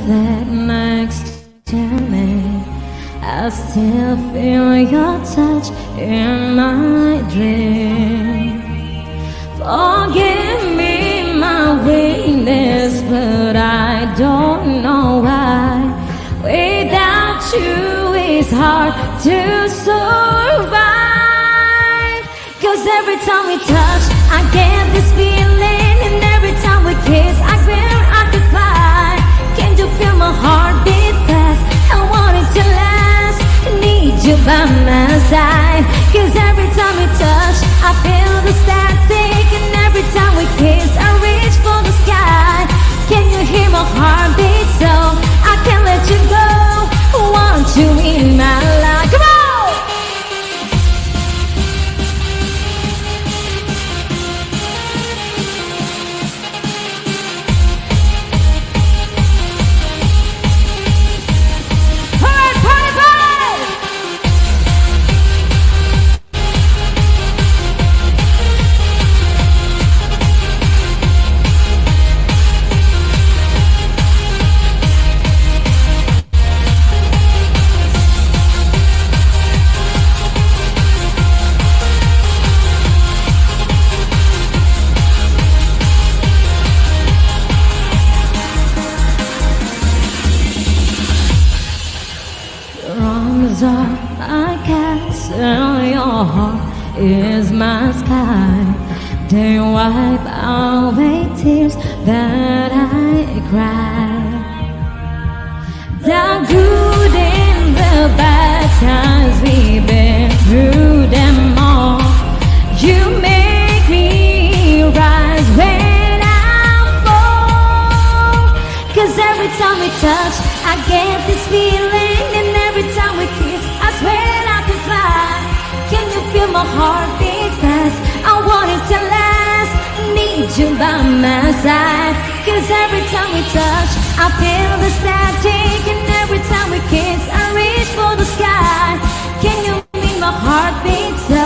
that next to me, I still feel your touch in my dream. Forgive me my weakness, but I don't know why. Without you it's hard to survive. 'Cause every time we touch, I get this feeling, and every time we kiss, I swear I could fly. Can you feel my heart beat fast? I want it to last. Need you by my side. 'Cause every time we touch, I feel the static, and every time we kiss, I reach for the sky. Can you hear my heart beat? So I can't let you go. Want you in my life. Come on! I castle, your heart is my sky. They wipe away tears that I cry. The good and the bad times we've been through them all. You make me rise when I fall. 'Cause every time we touch, I get this feeling, and every time we kiss, I swear I can fly. Can you feel my heart beat fast? I want it to last. Need you by my side. 'Cause every time we touch, I feel the static, and every time we kiss, I reach for the sky. Can you feel my heart beat so?